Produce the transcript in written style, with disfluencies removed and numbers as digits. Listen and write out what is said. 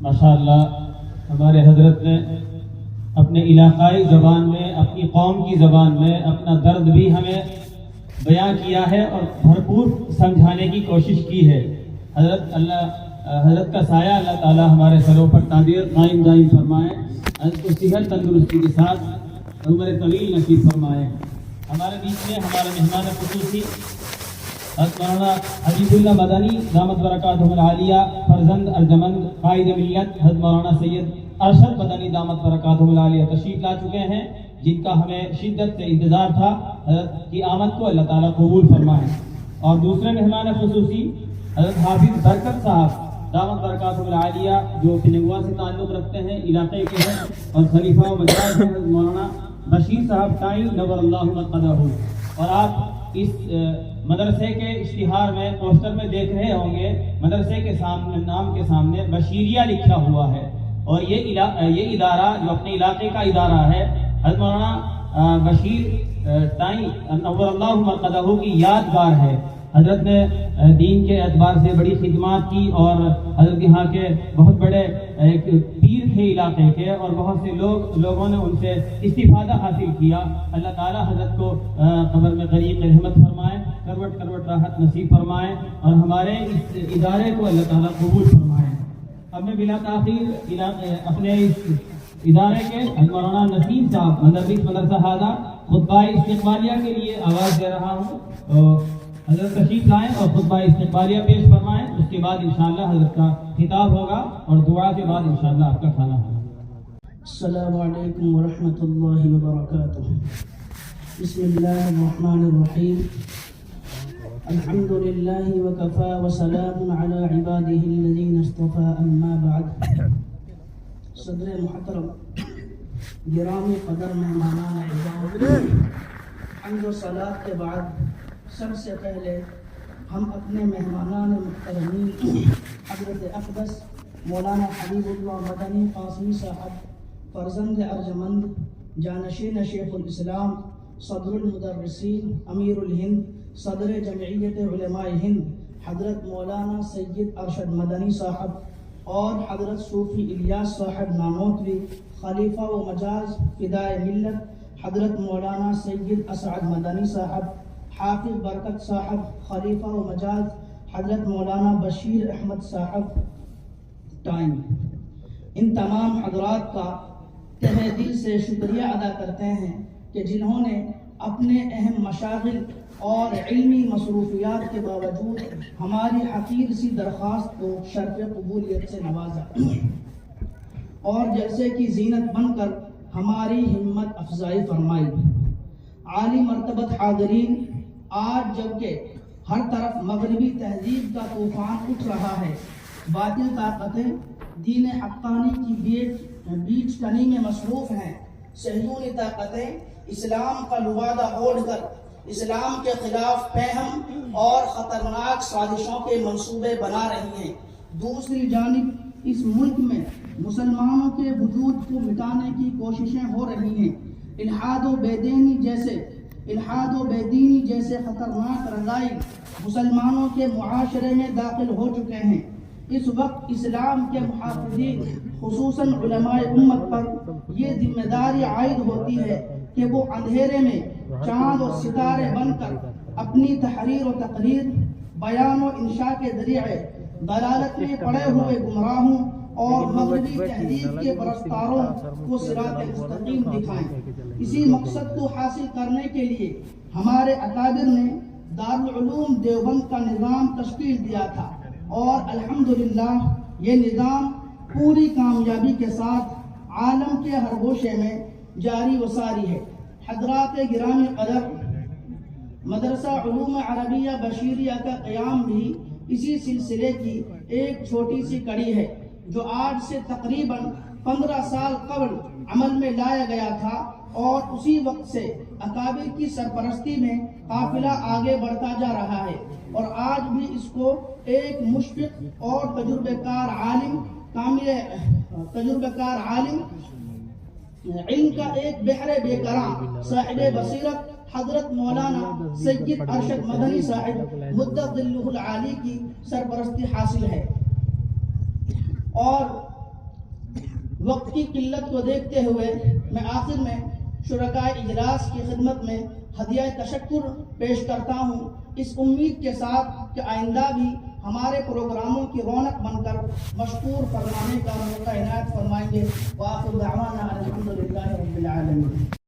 माशाअल्लाह हमारे हजरत ने अपने इलाकाई ज़बान में, अपनी कौम की ज़बान में अपना दर्द भी हमें बयां किया है और भरपूर समझाने की कोशिश की है। हजरत का साया अल्लाह ताला हमारे सरों पर ताबीर कायम दायम फरमाए, उसको सेहत तंदुरुस्ती के साथ उम्र तवील नसीब फरमाए। हमारे बीच में हमारे मेहमान खुसूसी मौलाना हबीबुल्लाह मदनी दामत बरकातुहुल आलिया, फरजंद अर्जमंद कायद मिल्लत हज़रत मौलाना सैयद अरशद मदनी दामत बरकातुहुल आलिया तशरीफ ला चुके हैं, जिनका हमें शिद्दत से इंतज़ार था। हज़रत की आमद को अल्लाह ताला कबूल फरमाए। और दूसरे मेहमान खुसूसी हज़रत हाफिज़ बरकत साहब दामत बरकातुहुल आलिया, जो पिनगुआ से ताल्लुक़ रखते हैं, इलाके के हैं, और खलीफा व मजराज हज़रत मौलाना बशीर साहब टाई नव्वरल्लाहु मक़दहू। और आप इस मदरसे के इश्तिहार में, पोस्टर में देख रहे होंगे, मदरसे के सामने, नाम के सामने बशीरिया लिखा हुआ है। और ये इदारा जो अपने इलाके का इदारा है, हज़रत मौलाना बशीर टाई नव्वरल्लाहु मक़दहू की यादगार है। हज़रत ने दीन के एतबार से बड़ी खिदमत की और हज़रत यहाँ के बहुत बड़े एक पीर थे इलाके के, और बहुत से लोगों ने उनसे इस्तिफादा हासिल किया। अल्लाह ताला हज़रत को कब्र में ग़रीब रहमत फरमाए, करवट करवट राहत नसीब फरमाए, और हमारे इस इदारे को अल्लाह ताला कबूल फरमाए। अब मैं बिला ताख़ीर अपने इस इदारे के मौलाना नसीम साहब मदरसा हादा खुतबा इस्तिक़बालिया के लिए आवाज़ दे रहा हूँ। हज़रत तशरीफ लाएँ और खुतबा इस्तिक़बालिया पेश फरमाएँ। उसके बाद इंशाअल्लाह हज़रत का खिताब होगा और दुआ के बाद इंशाअल्लाह आपका खाना होगा। अस्सलामु अलैकुम व रहमतुल्लाहि व बरकातुहू। बिस्मिल्लाहिर्रहमानिर्रहीम। अल्हम्दुलिल्लाहि व कफ़ा व सलामुन अला इबादिहि अल्लज़ीना इस्तफ़ा, अम्मा बअद। सदर मुहतरम, गिरामी क़दर मेहमानान इज़्ज़त, हम्द व सलात के बाद सबसे पहले हम अपने मेहमानान मुहतरमीन हज़रत अक़दस मौलाना हबीबुल्लाह मदनी क़ासिमी साहब, फरजंद अर्जमंद, जानशीन शेखुल इस्लाम, सदरुल मुदर्रिसीन, अमीरुल हिंद, सदर जमइयत उलमाए हिंद हज़रत मौलाना सैयद अरशद मदनी साहब, और हज़रत सूफ़ी इलियास साहब नानोतवी, खलीफा व मजाज फ़िदाए मिल्लत हज़रत मौलाना सैयद असअद मदनी साहब, हाफिज़ बरकत साहब, खलीफा व मजाज हज़रत मौलाना बशीर अहमद साहब टाइम, इन तमाम हज़रात का तहे दिल से शुक्रिया अदा करते हैं कि जिन्होंने अपने अहम मशागिल और इल्मी मसरूफियात के बावजूद हमारी हकीर सी दरख्वास्त को शर्फ़ कबूलियत से नवाजा, और जलसे की जीनत बनकर हमारी हिम्मत अफजाई फरमाई। आली मर्तबत हाज़रीन, आज जबकि हर तरफ मगरबी तहजीब का तूफ़ान उठ रहा है, बातिल ताकतें दीन हक़ानी की बीच कनी में मसरूफ़ हैं, सहयूनी ताकतें इस्लाम का लुबादा ओढ़कर इस्लाम के खिलाफ फहम और ख़तरनाक साजिशों के मंसूबे बना रही हैं। दूसरी जानिब इस मुल्क में मुसलमानों के वजूद को मिटाने की कोशिशें हो रही हैं। इल्हाद व बेदीनी जैसे ख़तरनाक रज़ाइल मुसलमानों के मुआशरे में दाखिल हो चुके हैं। इस वक्त इस्लाम के मुहाफ़िज़ीन खुसूसन उलमाए उम्मत पर यह जिम्मेदारी आयद होती है कि वो अंधेरे में चाँद और सितारे बनकर अपनी तहरीर व तकरीर, बयान व इंशा के ज़रिए दलालत में पड़े हुए गुमराहों और मग़रिबी तहदीद के परस्तारों को सिरात मुस्तकीम दिखाएं। इसी मकसद को हासिल करने के लिए हमारे अकाबिर ने दारुल उलूम देवबंद का निज़ाम तश्कील दिया था, और अल्हम्दुलिल्लाह ये निज़ाम पूरी कामयाबी के साथ आलम के हर गोशे में जारी व सारी है। हज़रात गिरामी क़दर, मदरसा उलूम अरबिया बशीरिया का क़याम भी इसी सिलसिले की एक छोटी सी कड़ी है, जो आज से तकरीबन 15 साल कबल अमल में लाया गया था, और उसी वक्त से अकाबिर की सरपरस्ती में काफिला आगे बढ़ता जा रहा है। और आज भी इसको एक मुशफ़िक़ और तजुर्बेकार आलिम इल्म का एक बहरे बेकरार साहिब बसीरत हज़रत मौलाना सैयद अरशद मदनी साहिब मुद्दत दिल्लुहुल आली की सरपरस्ती हासिल है। और وقت کی قلت کو دیکھتے ہوئے میں آخر میں شرکائے اجلاس کی خدمت میں ہدیہ تشکر پیش کرتا ہوں، اس امید کے ساتھ کہ آئندہ بھی ہمارے پروگراموں کی رونق بن کر مشکور فرمانے کا موقع عنایت فرمائیں گے۔ وآخر دعوانا الحمدللہ رب العالمین۔